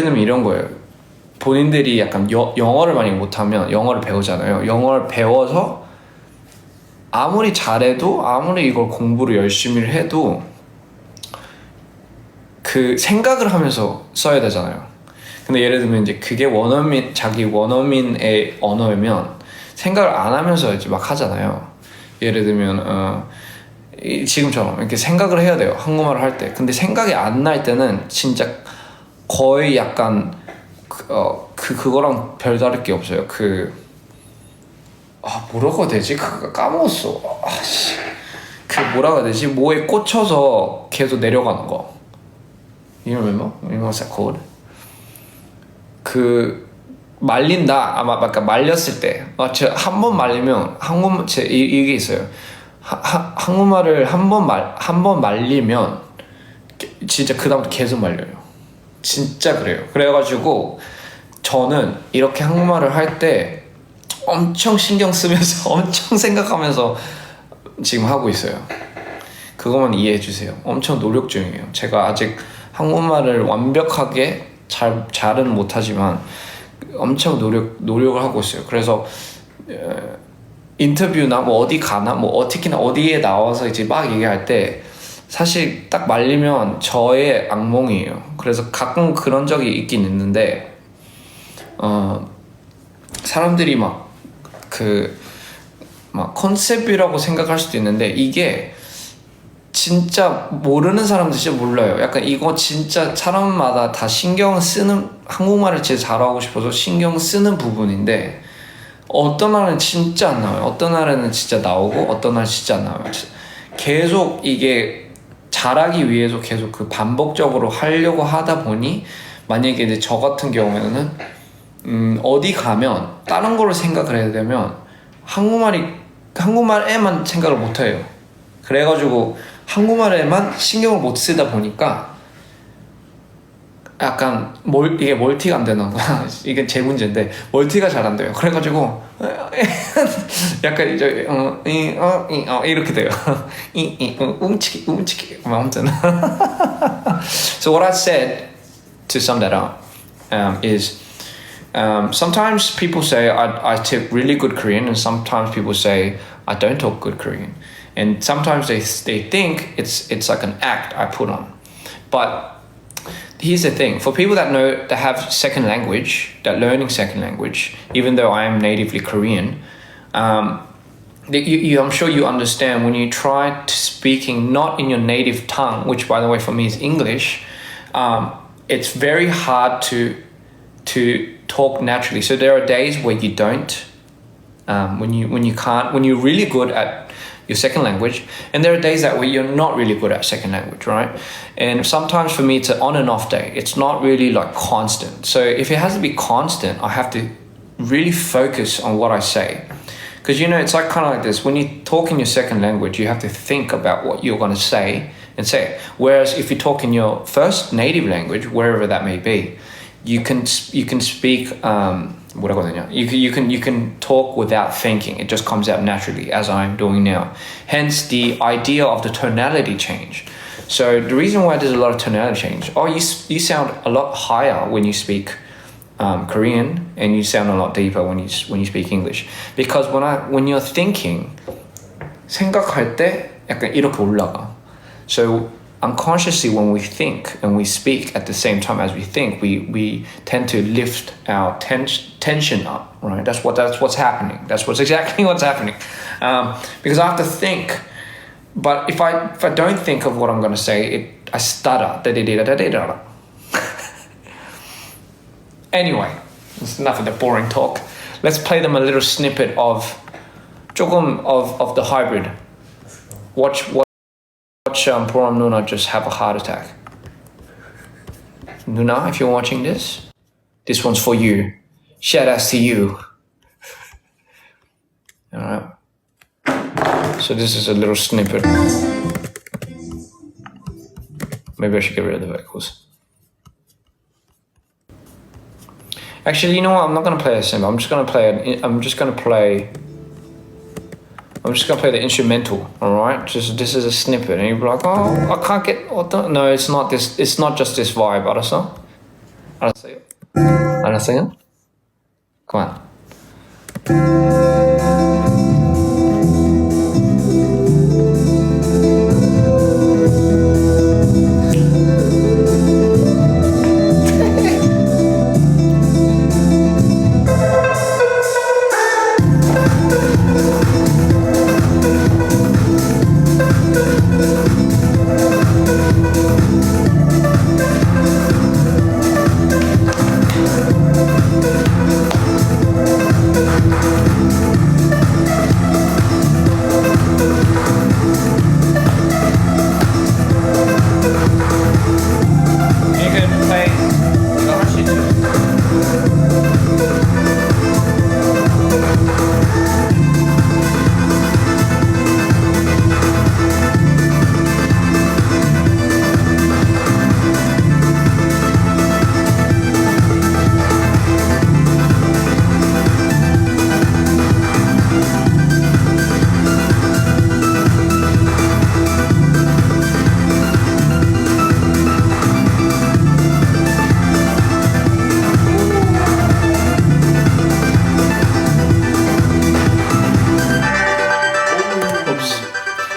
들면 이런 거예요. 본인들이 약간 영어를 많이 못하면 영어를 배우잖아요. 영어를 배워서 아무리 잘해도 아무리 이걸 공부를 열심히 해도 그 생각을 하면서 써야 되잖아요. 근데 예를 들면 이제 그게 자기 원어민의 언어면 생각을 안 하면서 이제 막 하잖아요. 예를 들면 지금처럼 이렇게 생각을 해야 돼요. 한국말을 할 때. 근데 생각이 안 날 때는 진짜 거의 약간 그거랑 별다를 게 없어요. 뭐라고 해야 되지? 그거 까먹었어. 뭐라고 해야 되지? 뭐에 꽂혀서 계속 내려가는 거. You remember? What's that called? 말린다. 아마 아까 말렸을 때. 제가 한 번 말리면 이게 있어요. 한국말을 한 번 말리면 진짜 그 다음부터 계속 말려요. 진짜 그래요. 그래가지고 저는 이렇게 한국말을 할 때 엄청 신경 쓰면서 엄청 생각하면서 지금 하고 있어요. 그것만 이해해 주세요. 엄청 노력 중이에요. 제가 아직 한국말을 완벽하게 잘은 못하지만 엄청 노력을 하고 있어요. 그래서 인터뷰나 뭐 어디 가나 뭐 특히나 어디에 나와서 이제 막 얘기할 때 사실 딱 말리면 저의 악몽이에요. 그래서 가끔 그런 적이 있긴 있는데 사람들이 막 컨셉이라고 생각할 수도 있는데 이게 진짜 모르는 사람들 진짜 몰라요. 약간 이거 진짜 사람마다 다 신경 쓰는, 한국말을 제일 잘하고 싶어서 신경 쓰는 부분인데 어떤 날은 진짜 안 나와요. 어떤 날에는 진짜 나오고 어떤 날은 진짜 안 나와요. 계속 이게 잘하기 위해서 계속 반복적으로 하려고 하다 보니 만약에 이제 저 같은 경우에는 어디 가면 다른 거를 생각을 해야 되면 한국말에만 생각을 못 해요. 그래가지고 한국말에만 신경을 못 쓰다 보니까 약간 이게 멀티가 안 되나 봐. 이게 제 문제인데 멀티가 잘 안 돼요. 그래가지고 약간 이제 이렇게 돼요. 움치기 아무튼. So what I said to sum that up is sometimes people say I speak really good Korean, and sometimes people say I don't talk good Korean, and sometimes they think it's like an act I put on. But here's the thing: for people that have second language, that learning second language, even though I am natively Korean, I'm sure you understand when you try to speaking not in your native tongue, which by the way for me is English. It's very hard to talk naturally. So there are days where you don't, when you're really good at your second language, and there are days where you're not really good at second language, right? And sometimes for me it's an on and off day. It's not really like constant. So if it has to be constant, I have to really focus on what I say. Because it's like kind of like this. When you talk in your second language, you have to think about what you're going to say and say it. Whereas if you talk in your first native language, wherever that may be, you can speak you can talk without thinking. It just comes out naturally, as I'm doing now. Hence the idea of the tonality change. So the reason why there's a lot of tonality change, you sound a lot higher when you speak Korean, and you sound a lot deeper when you speak English. Because when you're thinking, 생각할 때 약간 이렇게 올라가. So unconsciously, when we think and we speak at the same time as we think, we tend to lift our tension up, right? That's what's happening. That's exactly what's happening. Because I have to think, but if I don't think of what I'm going to say, I stutter. Anyway, it's enough of the boring talk. Let's play them a little snippet of 조금 of the hybrid. Watch Poram Nuna just have a heart attack. Nuna, if you're watching this one's for you. Shout out to you. Alright. So this is a little snippet. Maybe I should get rid of the vocals. Actually, you know what? I'm not gonna play a snippet. I'm just gonna play the instrumental, alright? This is a snippet, and you'll be like, oh, I can't get... No, it's not this. It's not just this vibe, 알았어? 알았어요? 알았어요? 그만.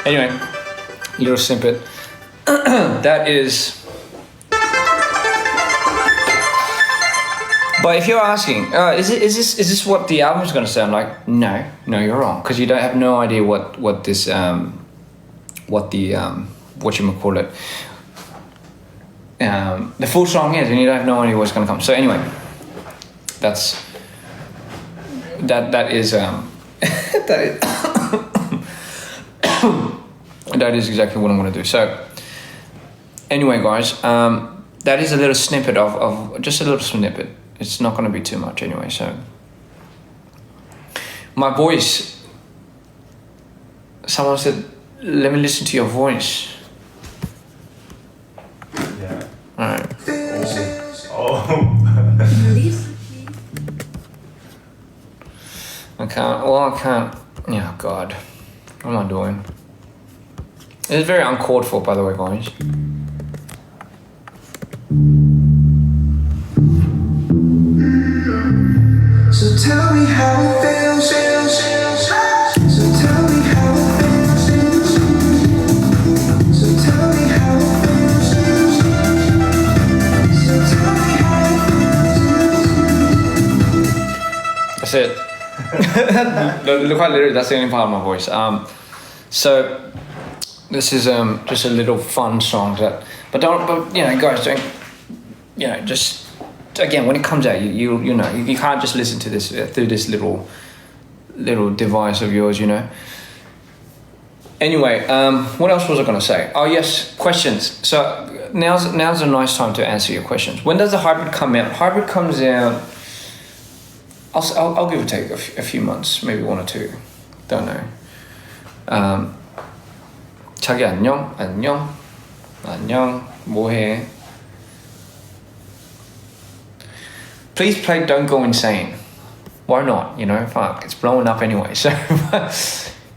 Anyway, little snippet. That is. But if you're asking, is this what the album is going to sound like? No, you're wrong, because you don't have no idea what this what you call it, the full song is, and you don't have no idea what's going to come. So anyway, that is that is exactly what I'm going to do. So anyway, guys, that is a little snippet of just a little snippet. It's not going to be too much anyway. So my voice, someone said, let me listen to your voice. Yeah. All right. Oh. I can't. Yeah, God. What am I doing? It's very uncalled for, by the way, guys. So tell me how it feels. So tell me how it feels. So tell me how it feels. So tell me how it feels. That's it. Quite literally, that's the only part of my voice. So this is just a little fun song but you know, guys, don't, you know, just again, when it comes out, you know, you can't just listen to this through this little device of yours, you know. Anyway, what else was I gonna say? Oh yes, questions. So now's a nice time to answer your questions. When does the hybrid come out? Hybrid comes out. I'll give or take a few months, maybe 1 or 2. Don't know. 자기 안녕, 뭐해? Please play Don't Go Insane. Why not? You know, fuck, it's blowing up anyway. So,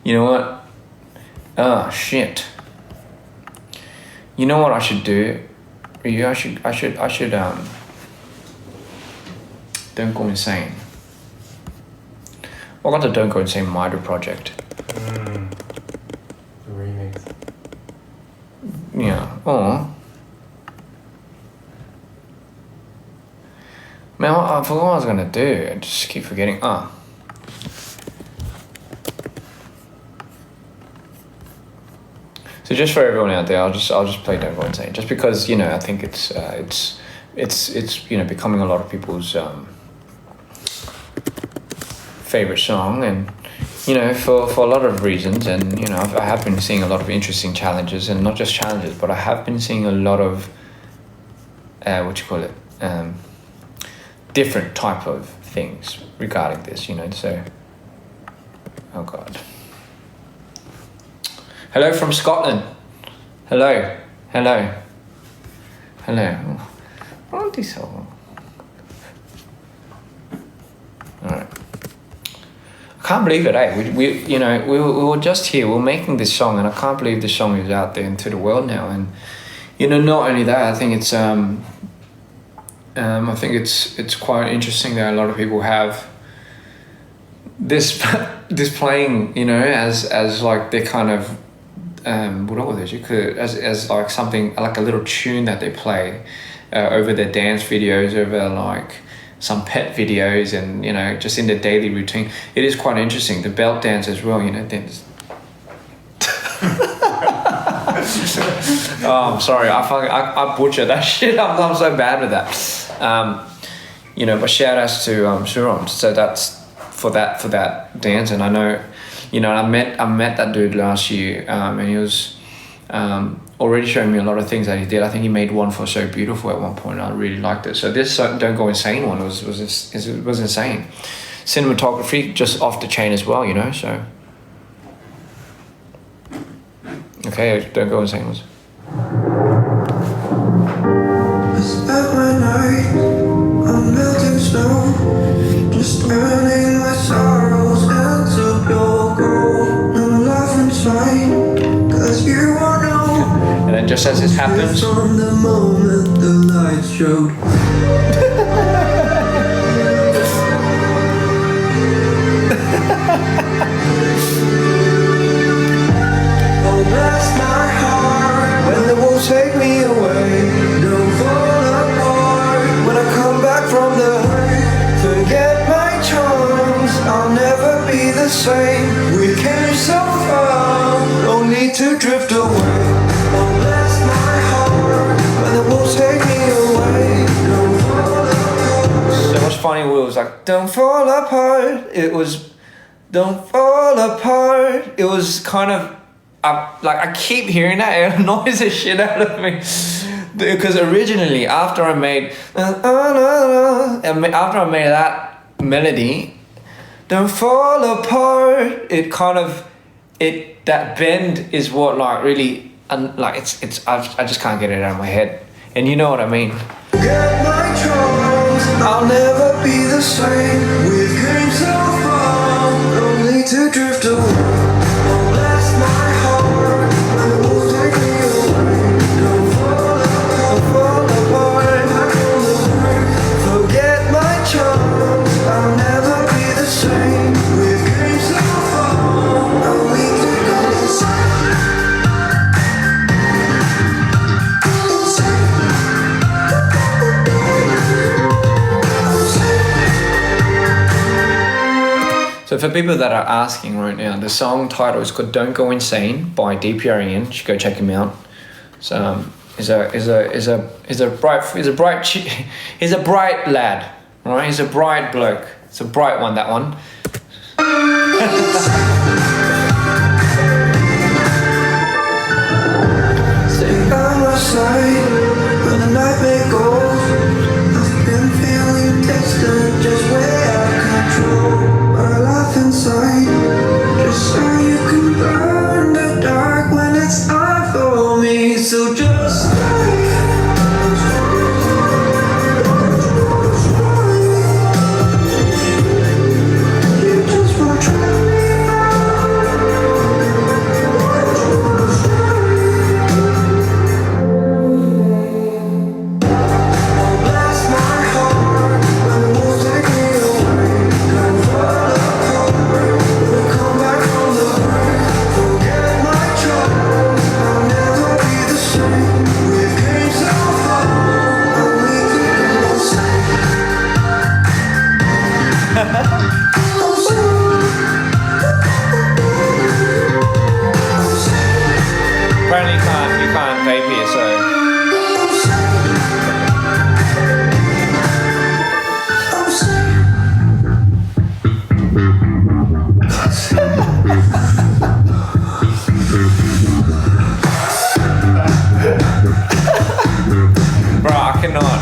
you know what? Oh shit. You know what I should do? I should Don't Go Insane. I got the Don't Go Insane Mido project. The remix. Yeah. Oh. Man, I forgot what I was gonna do. I just keep forgetting. So just for everyone out there, I'll just play Don't Go Insane. Just because, you know, I think it's you know, becoming a lot of people's favorite song, and you know, for a lot of reasons. And you know, I have been seeing a lot of interesting challenges, and not just challenges, but I have been seeing a lot of different type of things regarding this, you know. So, oh God. Hello from Scotland. Hello. What are these all? Alright. I can't believe it, eh? We were just here, we were making this song, and I can't believe this song is out there into the world now. And you know, not only that, I think it's I think it's quite interesting that a lot of people have this this playing, you know, as like their kind of as like something like a little tune that they play over their dance videos, over like some pet videos, and you know, just in the daily routine. It is quite interesting. The belt dance as well, you know. Oh, I'm sorry. I butchered that shit. I'm so bad with that. You know, but shout outs to Suron. So that's for that dance. And I know, you know, I met that dude last year, and he was already showing me a lot of things that he did. I think he made one for So Beautiful at one point. And I really liked it. So this Don't Go Insane one was insane. Cinematography just off the chain as well, you know. So okay, Don't Go Insane was. I spent my night on melting snow, just burning my sorrows into pure gold. Now my life inside, 'cause you won't know. And then just as this happens, From the moment the lights showed. Oh, bless my heart when the wolves take me away. Don't fall apart when I come back from the forget my charms. I'll never be the same. We came so far, only to drift away. Oh, bless my heart when the wolves take me away. Don't fall apart. so what's funny was like, don't fall apart. It was, don't fall apart. It was kind of, like I keep hearing that. It annoys the shit out of me. Because originally, after I made that melody, don't fall apart. It kind of, that bend is what like really, like I just can't get it out of my head. And you know what I mean. Get my charms, I'll never be the same. We came so far, only to drift away. Oh, bless my heart, and it will take me away. Don't fall apart, forget my charms, I'll never be the same. We came so far, only to go inside. So for people that are asking right now, the song title is called "Don't Go Insane" by DPREN. You should go check him out. So he's a bright lad, right? He's a bright bloke. It's a bright one, that one. Stay by my side when the night may go. I've been feeling distant, just way out of control. But I laugh inside, just so you can burn the dark when it's time for me. So just stay. You just wanna try me Oh, bless my heart when the wolves take me away. Don't fall apart when I come back from the break. Forget my charms, I'll never be the same. We came so far, only to go insane. Apparently you can't vape here, so. Bro, I cannot.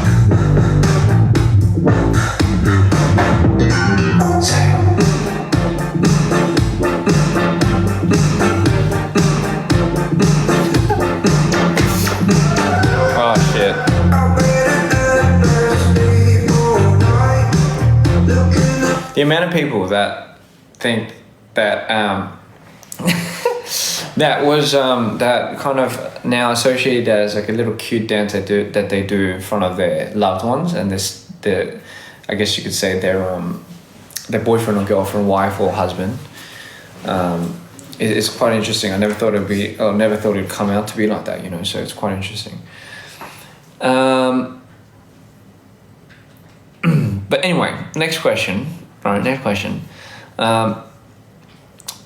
Oh shit. The amount of people that think that that was that kind of now associated as like a little cute dance that they do in front of their loved ones, and I guess you could say their boyfriend or girlfriend, wife or husband. It's quite interesting. I never thought it'd come out to be like that, you know. So it's quite interesting. But anyway, next question. Right, next question.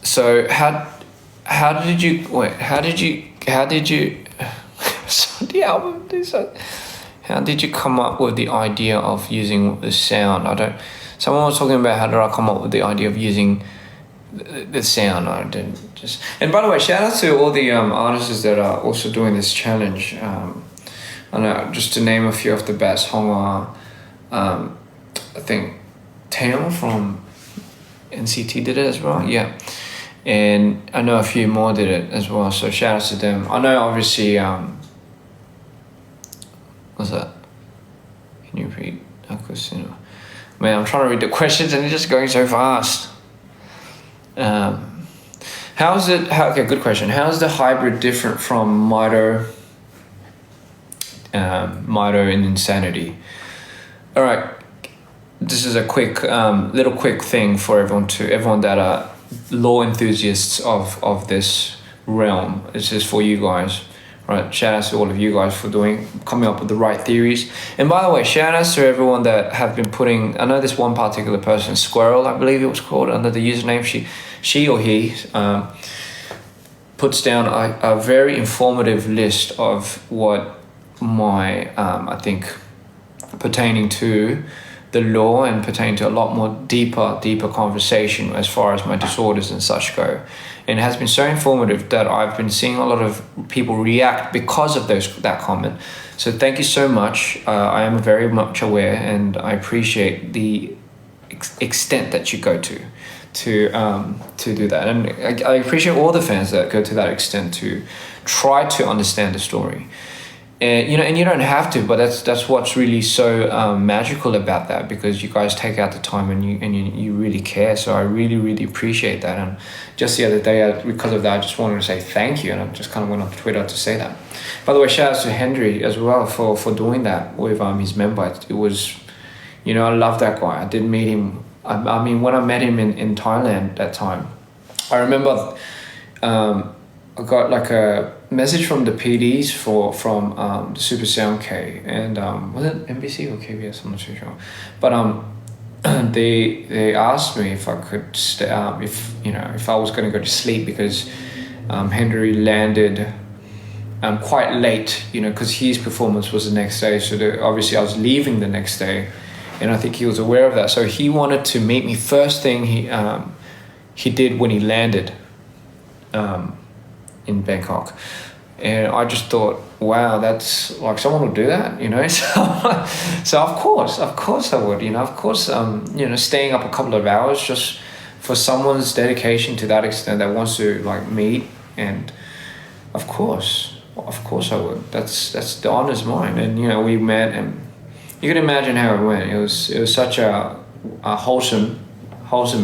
So how did you so the album how did you come up with the idea of using the sound? Someone was talking about how did I come up with the idea of using the sound. I didn't just. And by the way, shout out to all the artists that are also doing this challenge. I know, just to name a few off the best, Honga, I think Taeyong from NCT did it as well, yeah. And I know a few more did it as well, so shout out to them. I know obviously, what's that? Can you read? Man, I'm trying to read the questions and it's just going so fast. Okay, good question. How is the hybrid different from Mito and Insanity? All right, this is a quick, little quick thing for everyone that are law enthusiasts of this realm. This is for you guys, right? Shout out to all of you guys for coming up with the right theories. And by the way, shout out to everyone that have been putting. I know this one particular person, Squirrel, I believe it was called, under the username. She or he puts down a very informative list of what my I think pertaining to the law and pertaining to a lot more deeper conversation as far as my disorders and such go. And it has been so informative that I've been seeing a lot of people react because of that comment. So thank you so much. I am very much aware and I appreciate the extent that you go to do that. And I appreciate all the fans that go to that extent to try to understand the story. And you don't have to, but that's what's really so magical about that, because you guys take out the time and you really care. So I really appreciate that. And just the other day, because of that, I just wanted to say thank you, and I just kind of went on Twitter to say that. By the way, shout out to Henry as well for doing that with his member. It was, I love that guy. I didn't meet him. I mean, when I met him in Thailand that time, I remember I got like a message from the PDs from the Super Sound K, and was it NBC or KBS? I'm not too sure. But they asked me if I could if I was going to go to sleep, because Henry landed quite late, because his performance was the next day. So obviously I was leaving the next day, and I think he was aware of that. So he wanted to meet me first thing he did when he landed in Bangkok. And I just thought, wow, that's like, someone would do that, So of course I would, of course, staying up a couple of hours just for someone's dedication to that extent that wants to like meet. And of course I would. That's the honor's mine. And we met, and you can imagine how it went. It was such a wholesome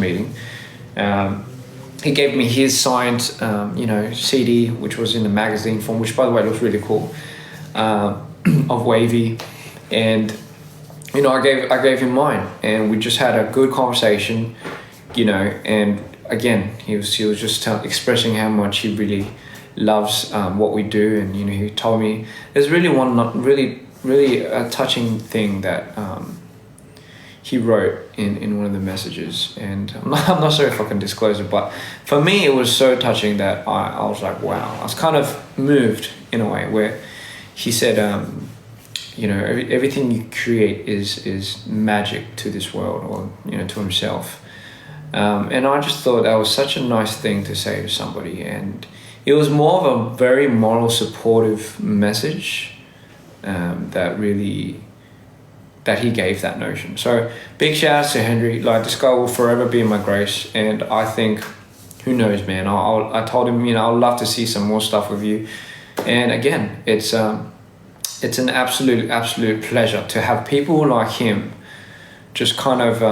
meeting. He gave me his signed, CD, which was in the magazine form, which by the way looks really cool, of Wavy, and I gave him mine, and we just had a good conversation, and again he was just expressing how much he really loves what we do, and he told me there's really really a touching thing that he wrote in one of the messages, and I'm not sure if I can disclose it, but for me it was so touching that I was like, wow. I was kind of moved in a way, where he said, everything you create is magic to this world, or to himself, and I just thought that was such a nice thing to say to somebody, and it was more of a very moral, supportive message that he gave that notion. So big shout out to Henry. Like, this guy will forever be in my grace, and I think, who knows, man. I told him, I'd love to see some more stuff with you. And again, it's an absolute pleasure to have people like him just kind of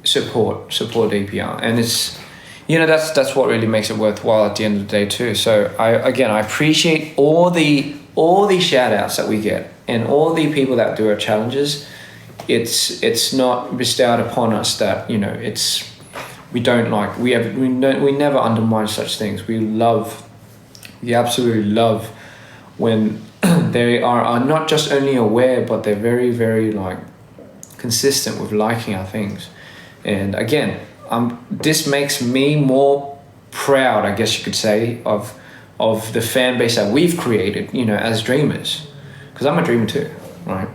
support DPR. And it's you know, that's what really makes it worthwhile at the end of the day too. So I appreciate all the shout outs that we get and all the people that do our challenges. It's not bestowed upon us that, you know, we never undermine such things. We absolutely love when they are not just only aware, but they're very, very like consistent with liking our things. And again, this makes me more proud, I guess you could say, of the fan base that we've created, you know, as dreamers. Because I'm a dreamer too, right?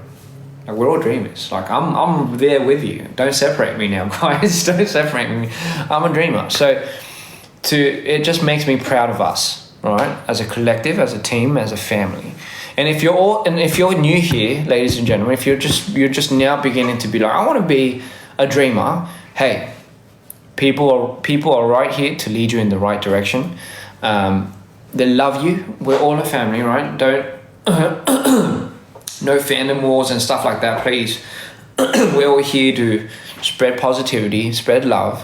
Like, we're all dreamers. Like, I'm there with you. Don't separate me now, guys. Don't separate me. I'm a dreamer. So it just makes me proud of us, right? As a collective, as a team, as a family. And if you're new here, ladies and gentlemen, if you're just now beginning to be like, I want to be a dreamer, hey, people are right here to lead you in the right direction. They love you. We're all a family, right? Don't no fandom wars and stuff like that, please. We're all here to spread positivity, spread love.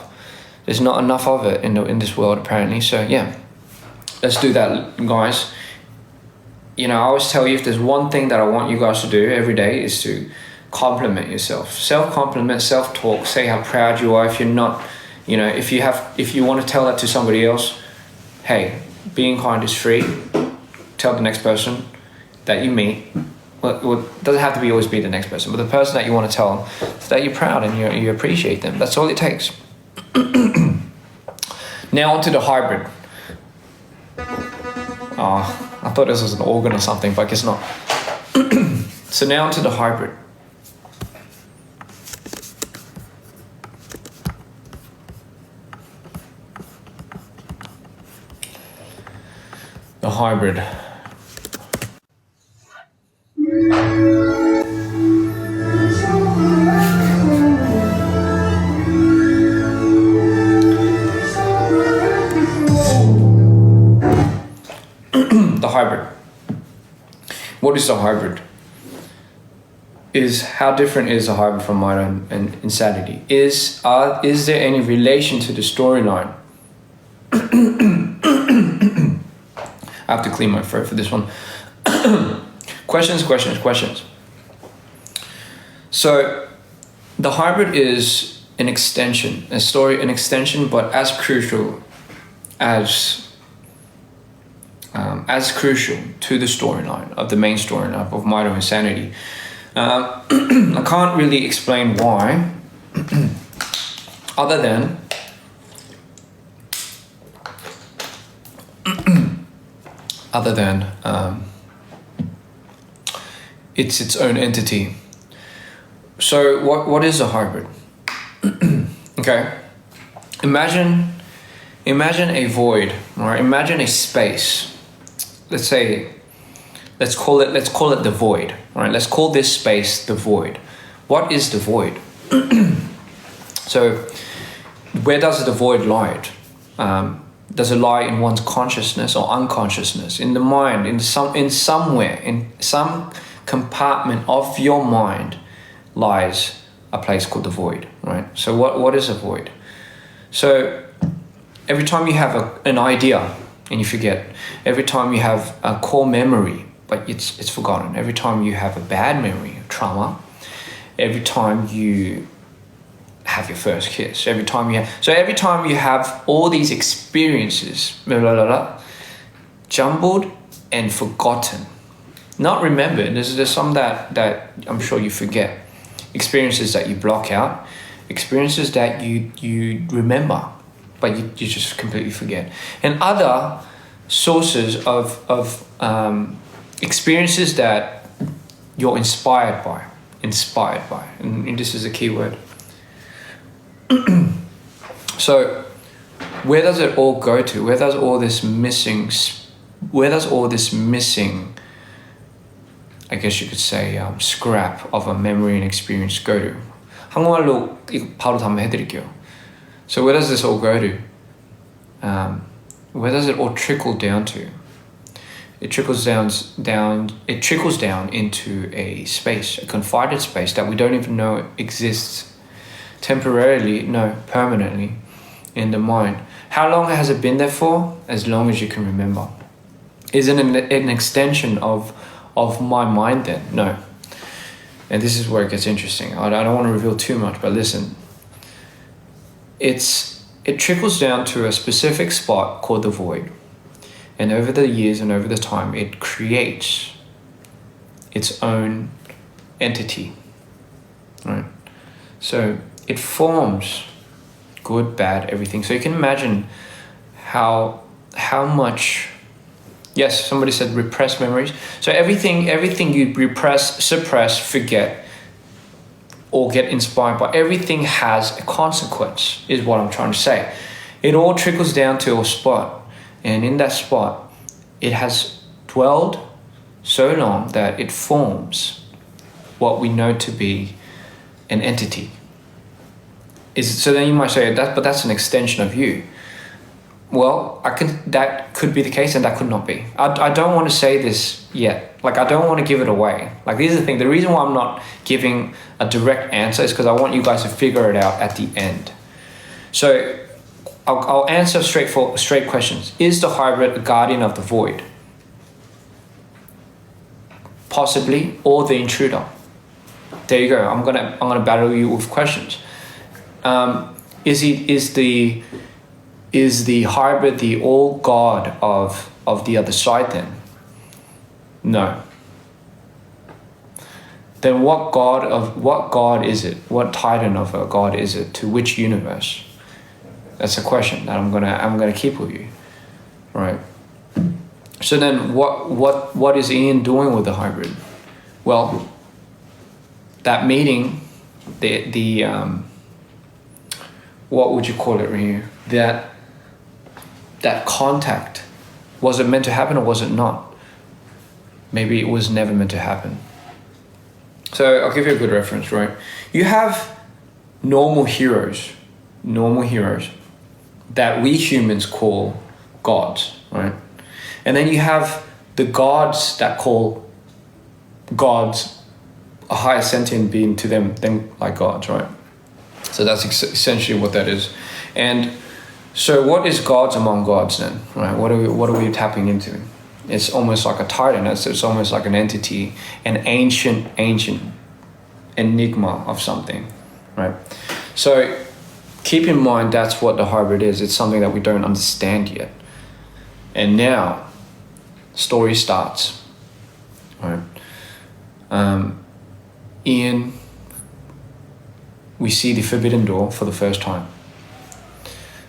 There's not enough of it in this world, apparently. So yeah, let's do that, guys. You know, I always tell you, if there's one thing that I want you guys to do every day is to compliment yourself. Self-compliment, self-talk, say how proud you are. If you're not, you know, if you want to tell that to somebody else, hey, being kind is free. Tell the next person that you meet. Well, it doesn't have to always be the next person, but the person that you want to tell is that you're proud and you appreciate them. That's all it takes. Now onto the hybrid. I thought this was an organ or something, but I guess not. So now onto the hybrid. The hybrid. The hybrid. What is the hybrid? How different is the hybrid from Mito and Insanity? Is there any relation to the storyline? I have to clear my throat for this one. Questions. So the hybrid is an extension, but as crucial to the storyline of the main storyline of Mito Insanity. I can't really explain why, other than it's its own entity. So what is a hybrid? Okay, imagine a void, or imagine a space. Let's call it the void. All right, let's call this space the void. What is the void? So where does the void lie? Does it lie in one's consciousness or unconsciousness, in the mind, in somewhere, in some compartment of your mind lies a place called the void, right? So what is a void? So every time you have an idea and you forget, every time you have a core memory but it's forgotten, every time you have a bad memory, trauma, every time you have your first kiss, every time you have all these experiences, jumbled and forgotten, not remembered. There's some that I'm sure you forget, experiences that you block out, experiences that you remember but you just completely forget, and other sources of experiences that you're inspired by, and this is a key word. So where does it all go to? Where does all this missing, I guess you could say, scrap of a memory and experience go to? 한국말로 이거 바로 답변해드릴게요. So where does this all go to? Where does it all trickle down to? It trickles down into a space, a confided space that we don't even know exists temporarily, no, permanently in the mind. How long has it been there for? As long as you can remember. Is it an extension of my mind then? No. And this is where it gets interesting. I don't want to reveal too much, but listen. It trickles down to a specific spot called the void. And over the years and over the time, it creates its own entity, right? So it forms good, bad, everything. So you can imagine how much, yes, somebody said repressed memories. So everything you repress, suppress, forget, or get inspired by, everything has a consequence, is what I'm trying to say. It all trickles down to a spot. And in that spot, it has dwelled so long that it forms what we know to be an entity. So then you might say, but that's an extension of you. Well, that could be the case and that could not be. I don't want to say this yet. Like, I don't want to give it away. Like, here's the thing. The reason why I'm not giving a direct answer is because I want you guys to figure it out at the end. So I'll answer straight questions. Is the hybrid a guardian of the void? Possibly, or the intruder. There you go. I'm gonna battle you with questions. Is the hybrid the all god of the other side then? No. Then what god is it? What titan of a god is it? To which universe? That's a question that I'm gonna keep with you, right? So then, what is Ian doing with the hybrid? Well, that meeting, the what would you call it right here? That contact, was it meant to happen or was it not? Maybe it was never meant to happen. So I'll give you a good reference, right? You have normal heroes that we humans call gods, right? And then you have the gods that call gods a higher sentient being to them than like gods, right? So that's essentially what that is. And so what is gods among gods then, right? What are we tapping into? It's almost like a titan. It's almost like an entity, an ancient enigma of something, right? So keep in mind that's what the hybrid is. It's something that we don't understand yet. And now, story starts, right? Ian, we see the forbidden door for the first time.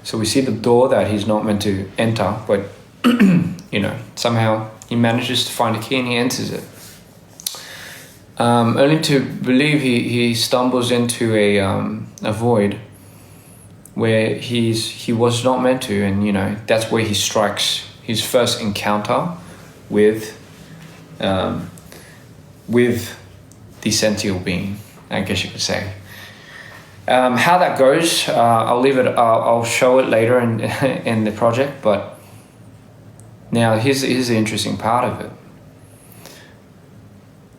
So we see the door that he's not meant to enter, but somehow he manages to find a key and he enters it. Only to believe he stumbles into a void where he was not meant to, and that's where he strikes his first encounter with the sentient being, I guess you could say. How that goes, I'll leave it. I'll show it later in the project. But now here's the interesting part of it.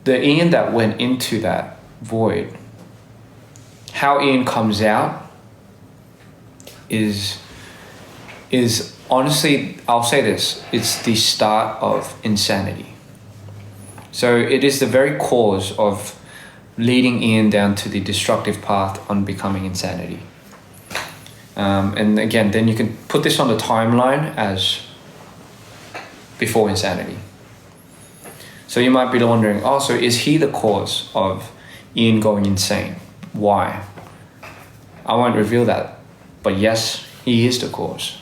The Ian that went into that void, how Ian comes out is honestly, I'll say this: it's the start of insanity. So it is the very cause of leading Ian down to the destructive path on becoming insanity. And again, then you can put this on the timeline as before insanity. So you might be wondering, so is he the cause of Ian going insane? Why? I won't reveal that, but yes, he is the cause.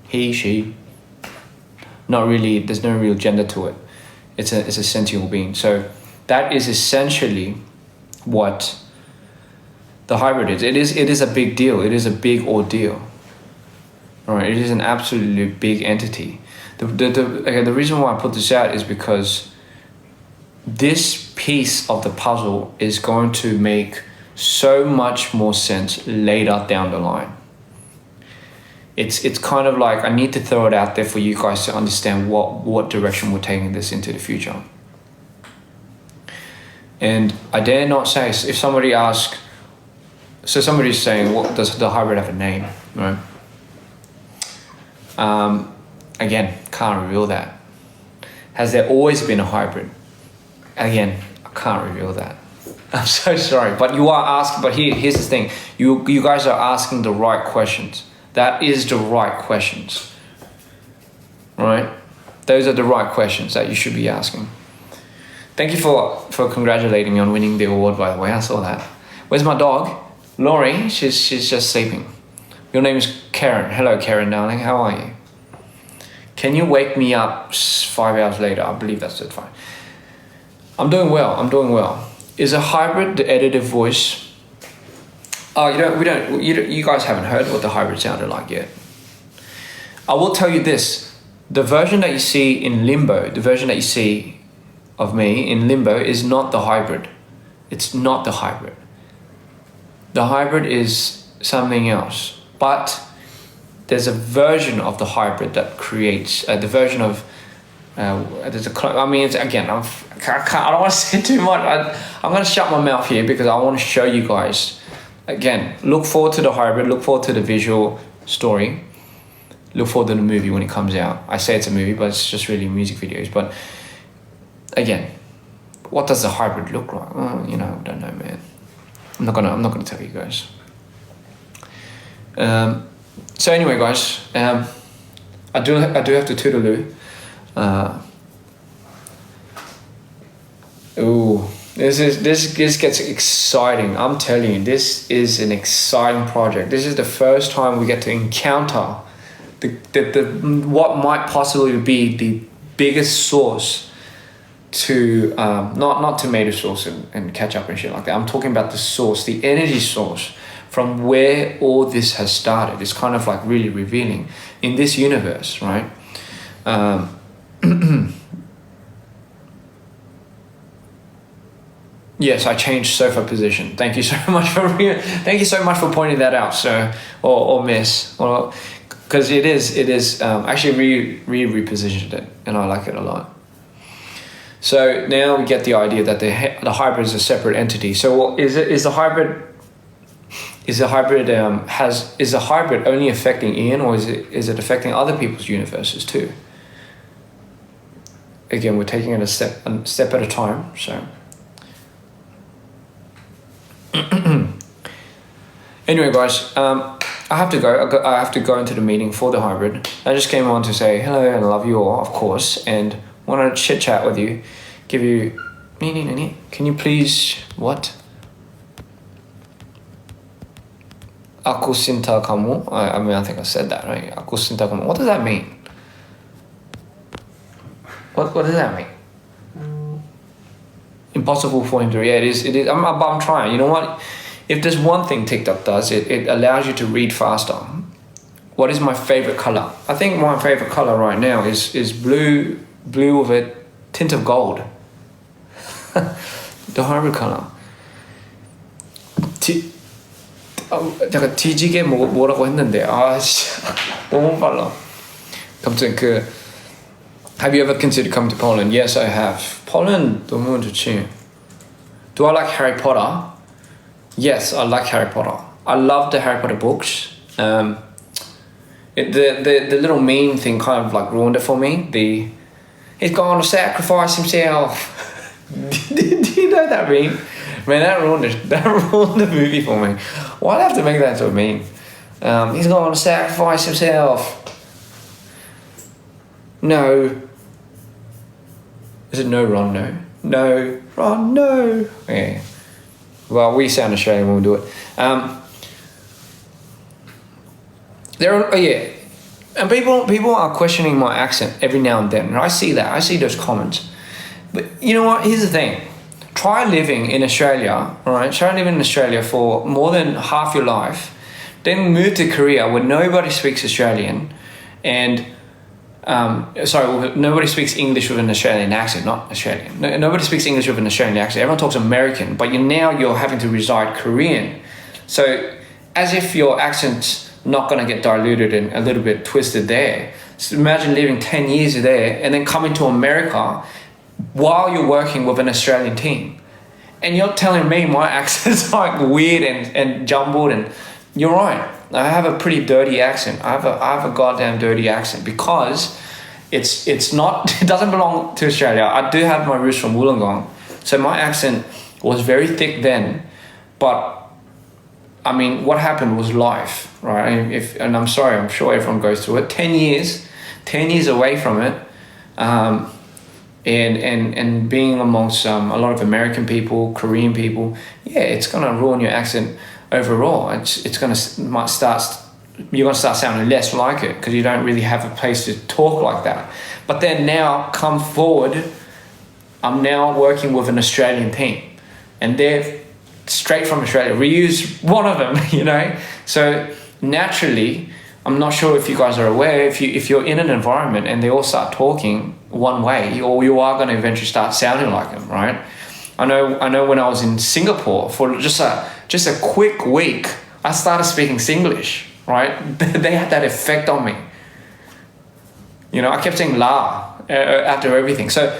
He, she, not really, there's no real gender to it. It's a sentient being. So that is essentially what the hybrid is. It is a big deal. It is a big ordeal. All right, it is an absolutely big entity. The reason why I put this out is because this piece of the puzzle is going to make so much more sense later down the line. It's kind of like I need to throw it out there for you guys to understand what direction we're taking this into the future. And I dare not say, if somebody asks, so somebody's saying, what does the hybrid have a name, right? Again, can't reveal that. Has there always been a hybrid? Again, I can't reveal that. I'm so sorry, but you are asking. But here's the thing: you guys are asking the right questions. That is the right questions, right? Those are the right questions that you should be asking. Thank you for congratulating me on winning the award. By the way, I saw that. Where's my dog, Laurie? She's just sleeping. Your name is Karen. Hello, Karen, darling. How are you? Can you wake me up 5 hours later? I believe that's it. Fine. I'm doing well. I'm doing well. Is a hybrid the edited voice? Oh, you guys haven't heard what the hybrid sounded like yet. I will tell you this. The version that you see in Limbo, the version that you see of me in Limbo is not the hybrid. It's not the hybrid. The hybrid is something else. But there's a version of the hybrid that creates, the version of, there's a, I mean, it's, again, I don't want to say too much. I'm going to shut my mouth here because I want to show you guys. Again, look forward to the hybrid, look forward to the visual story, look forward to the movie when it comes out. I say it's a movie, but it's just really music videos. But again, what does the hybrid look like? Oh, I don't know, man. I'm not gonna tell you guys. So anyway, guys, I do have to toodaloo. This gets exciting. I'm telling you, this is an exciting project. This is the first time we get to encounter the what might possibly be the biggest source to not tomato sauce and ketchup and shit like that. I'm talking about the source, the energy source from where all this has started. It's kind of like really revealing in this universe, right? Yes, I changed sofa position. Thank you so much for pointing that out, sir, or miss, because it is actually repositioned it, and I like it a lot. So now we get the idea that the hybrid is a separate entity. So is the hybrid only affecting Ian, or is it affecting other people's universes too? Again, we're taking it a step at a time. So anyway, guys, I have to go. I have to go into the meeting for the hybrid. I just came on to say hello and love you all, of course, and want to chit chat with you, give you. Can you please what? Aku cinta kamu. I mean, I think I said that, right? Aku cinta kamu. What does that mean? What does that mean? Impossible for him to. Yeah, it is. I'm trying. You know what? If there's one thing TikTok does, it allows you to read faster. What is my favorite color? I think my favorite color right now is blue with a tint of gold. The hybrid color. 잠깐 뒤지게 뭐라고 했는데 너무 빨라. 아무튼 have you ever considered coming to Poland? Yes, I have. Poland 너무 좋지. Do I like Harry Potter? Yes, I like Harry Potter. I love the Harry Potter books. The little meme thing kind of like ruined it for me. He's going to sacrifice himself. Do you know that meme? Man, that ruined the movie for me. Why'd I have to make that into a meme? He's going to sacrifice himself. No. Is it no, Ron, no? No, Ron, no. Yeah. Well, we sound Australian when we do it. And people are questioning my accent every now and then. And I see that. I see those comments. But you know what? Here's the thing. Try living in Australia, right? Try living in Australia for more than half your life. Then move to Korea where nobody speaks Australian. And, nobody speaks English with an Australian accent, not Australian. Nobody speaks English with an Australian accent. Everyone talks American, but you're having to reside Korean. So as if your accent's not going to get diluted and a little bit twisted there. So imagine living 10 years there and then coming to America while you're working with an Australian team. And you're telling me my accent's like weird and jumbled and you're right. I have a pretty dirty accent. I have a goddamn dirty accent because it's not, it doesn't belong to Australia. I do have my roots from Wollongong, so my accent was very thick then. But I mean, what happened was life, right? And I'm sorry, I'm sure everyone goes through it. 10 years away from it, and being amongst a lot of American people, Korean people, yeah, it's gonna ruin your accent overall. You're gonna start sounding less like it because you don't really have a place to talk like that. But then now, come forward, I'm now working with an Australian team, and they're straight from Australia. Reuse one of them, you know. So naturally, I'm not sure if you guys are aware, if you're in an environment and they all start talking one way, or you are going to eventually start sounding like them, right? I know when I was in Singapore for just a quick week, I started speaking Singlish, right? They had that effect on me. You know, I kept saying la after everything. So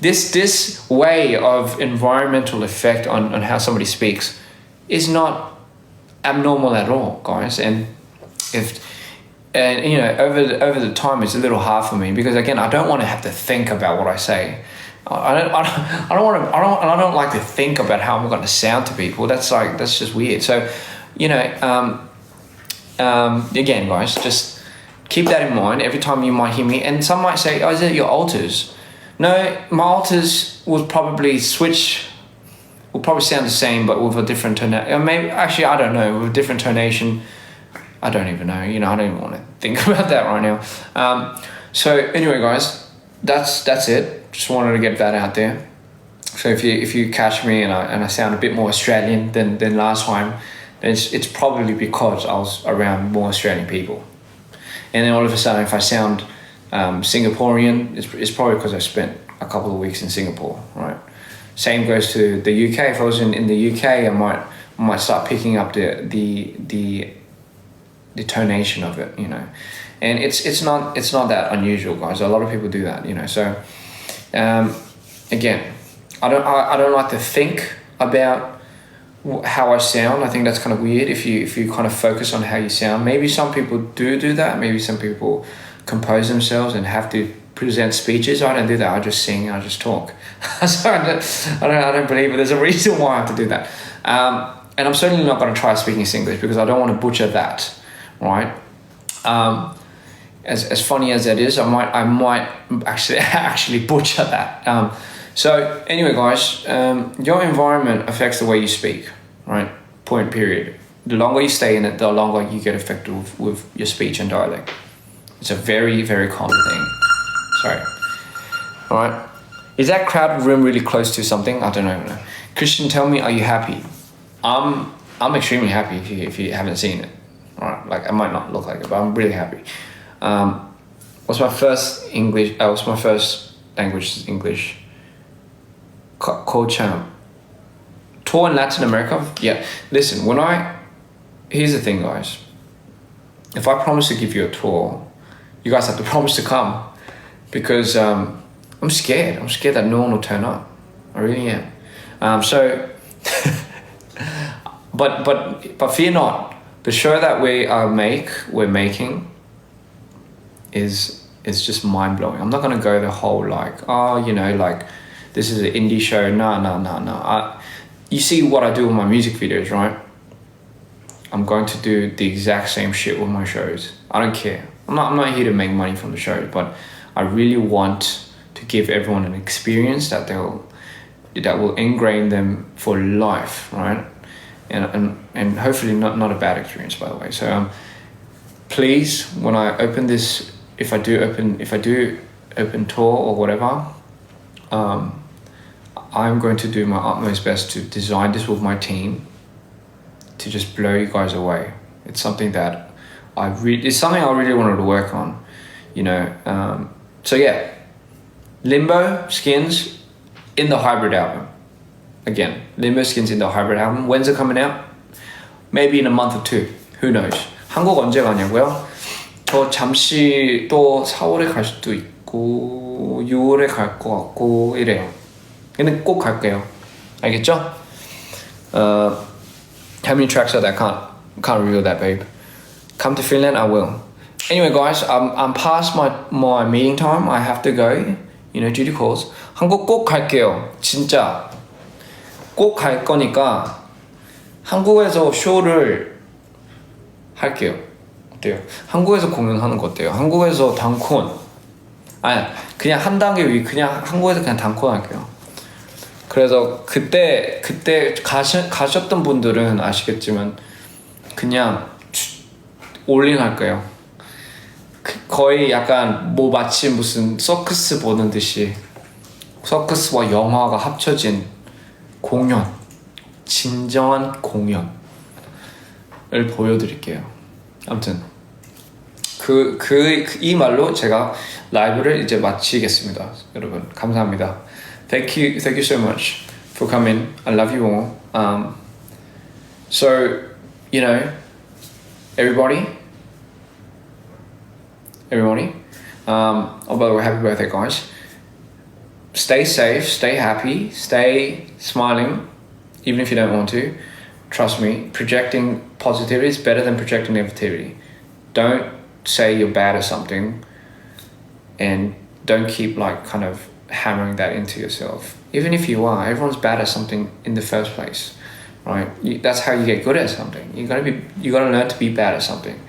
this way of environmental effect on how somebody speaks is not abnormal at all, guys. And you know, over the time, it's a little hard for me because again, I don't want to have to think about what I say. I don't like to think about how I'm going to sound to people. That's just weird. So, you know, again, guys, just keep that in mind every time you might hear me. And some might say, "Oh, is it your alters?" No, my alters will probably sound the same, but with a different tonation. Maybe actually, I don't know, with a different tonation. I don't even know. You know, I don't even want to think about that right now. So anyway, guys, that's it. Just wanted to get that out there. So if you catch me and I sound a bit more Australian than last time, then it's probably because I was around more Australian people. And then all of a sudden, if I sound Singaporean, it's probably because I spent a couple of weeks in Singapore, right? Same goes to the UK. If I was in the UK, I might start picking up the tonation of it, you know. And it's not that unusual, guys. A lot of people do that, you know. So again, I don't like to think about how I sound. I think that's kind of weird if you kind of focus on how you sound. Maybe some people do that. Maybe some people compose themselves and have to present speeches. I don't do that. I just sing. I just talk. So I don't believe it. There's a reason why I have to do that. And I'm certainly not going to try speaking Singlish because I don't want to butcher that, right? As funny as that is, I might actually butcher that. So anyway, guys, your environment affects the way you speak, right? Point period. The longer you stay in it, the longer you get affected with your speech and dialect. It's a very, very common thing. Sorry. All right. Is that crowded room really close to something? I don't know. Christian, tell me, are you happy? I'm extremely happy if you haven't seen it. All right. Like I might not look like it, but I'm really happy. What's my first language is English. Co-champ. Tour in Latin America? Yeah. Listen, here's the thing, guys. If I promise to give you a tour, you guys have to promise to come because I'm scared. I'm scared that no one will turn up. I really am. But fear not. The show that we're making is just mind blowing. I'm not gonna go the whole this is an indie show. No. You see what I do with my music videos, right? I'm going to do the exact same shit with my shows. I don't care. I'm not here to make money from the show, but I really want to give everyone an experience that will ingrain them for life, right? And hopefully not a bad experience, by the way. So please, when I open this, if I do open tour or whatever, I'm going to do my utmost best to design this with my team to just blow you guys away. It's something that I really wanted to work on, you know. So yeah, Limbo Skins in the hybrid album. Again, Limbo Skins in the hybrid album. When's it coming out? Maybe in a month or two. Who knows? 한국 언제 가냐고요? 저 잠시 또 4월에 갈 수도 있고 6월에 갈 것 같고 이래요. 근데 꼭 갈게요. 알겠죠? How many tracks are that? I can't Can't reveal that, babe. Come to Finland, I will. Anyway, guys, I'm past my meeting time. I have to go. You know, duty calls. 한국 꼭 갈게요. 진짜 꼭 갈 거니까 한국에서 쇼를 할게요. 어때요? 한국에서 공연하는 거 어때요? 한국에서 단콘. 아니, 그냥 한 단계 위, 그냥 한국에서 그냥 단콘 할게요. 그래서 그때 가셨던 분들은 아시겠지만 그냥 올린 할 거예요. 거의 약간 뭐 마치 무슨 서커스 보는 듯이 서커스와 영화가 합쳐진 공연, 진정한 공연을 보여드릴게요. 아무튼 이 말로 제가 라이브를 이제 마치겠습니다. 여러분 감사합니다. Thank you so much for coming. I love you all. So, you know, everybody. Oh, by the way, happy birthday, guys. Stay safe, stay happy, stay smiling, even if you don't want to. Trust me, projecting positivity is better than projecting negativity. Don't say you're bad at something and don't keep like kind of hammering that into yourself. Even if you are, everyone's bad at something in the first place, right? That's how you get good at something. You gotta learn to be bad at something.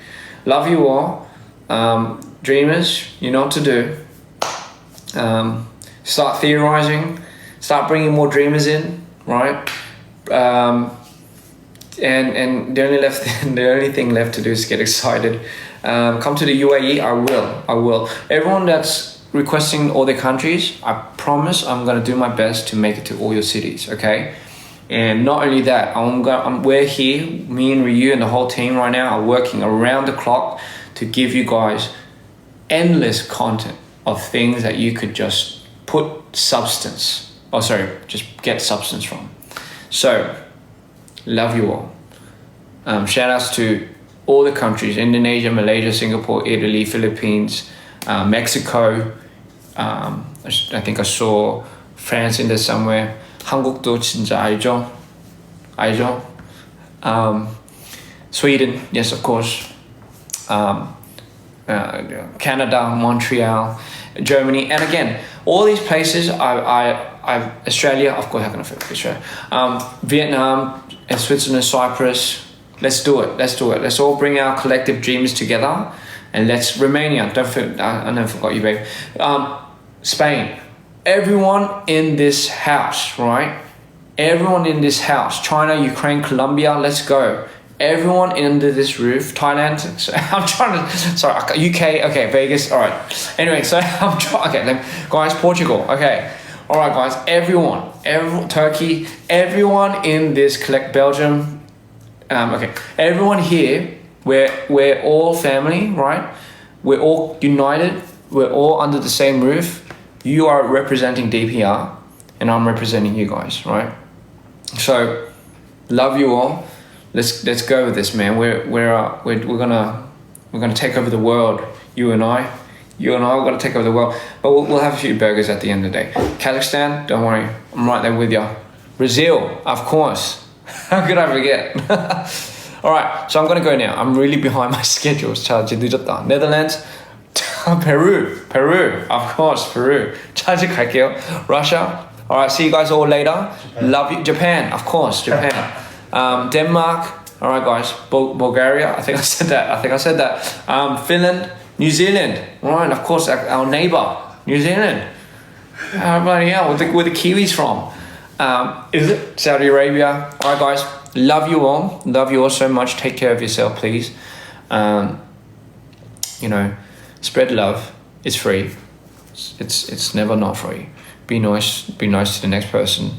Love you all. Dreamers, you know what to do. Start theorizing, start bringing more dreamers in, right? And the only thing left to do is get excited. Come to the UAE. I will. Everyone that's requesting all the countries, I promise I'm gonna do my best to make it to all your cities. Okay. And not only that, we're here, me and Ryu and the whole team right now are working around the clock to give you guys endless content of things that you could just just get substance from. So, love you all. Shout outs to all the countries: Indonesia, Malaysia, Singapore, Italy, Philippines, Mexico. I think I saw France in there somewhere. 한국도 진짜 알죠? Sweden, yes, of course. Canada, Montreal, Germany, and again, all these places. Australia, of course. How can I forget Australia? Vietnam and Switzerland, Cyprus. Let's do it. Let's all bring our collective dreams together, and let's Romania. Don't forget. I never forgot you, babe. Spain. Everyone in this house, right? Everyone in this house. China, Ukraine, Colombia. Let's go. Everyone under this roof. Thailand. So I'm trying to. Sorry, UK. Okay, Vegas. All right. Anyway, so I'm trying. Okay, guys, Portugal. Okay. All right, guys. Everyone, Turkey. Everyone in this Belgium. Okay. Everyone here. We're all family, right? We're all united. We're all under the same roof. You are representing DPR, and I'm representing you guys, right? So, love you all. Let's go with this, man. We're gonna take over the world. You and I, we're gonna take over the world. But we'll have a few burgers at the end of the day. Kazakhstan, don't worry, I'm right there with you. Brazil, of course. How could I forget? All right, so I'm gonna go now. I'm really behind my schedule. 늦었다. Netherlands, Peru, of course, Peru. 잘 갈게요. Russia. All right, see you guys all later. Japan. Love you. Japan, of course, Japan. Denmark. All right, guys. Bulgaria. I think I said that. Finland, New Zealand. All right, of course, our neighbor, New Zealand. Bloody hell, where the Kiwis from? Is it Saudi Arabia? All right, guys. Love you all. Love you all so much. Take care of yourself, please. You know, spread love. It's free. It's never not free. Be nice to the next person,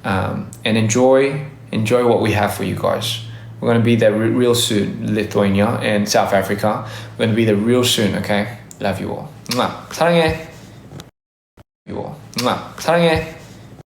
and enjoy what we have for you guys. We're gonna be there real soon. Lithuania and South Africa. We're gonna be there real soon. Okay. Love you all. 사랑해. You all. 사랑해.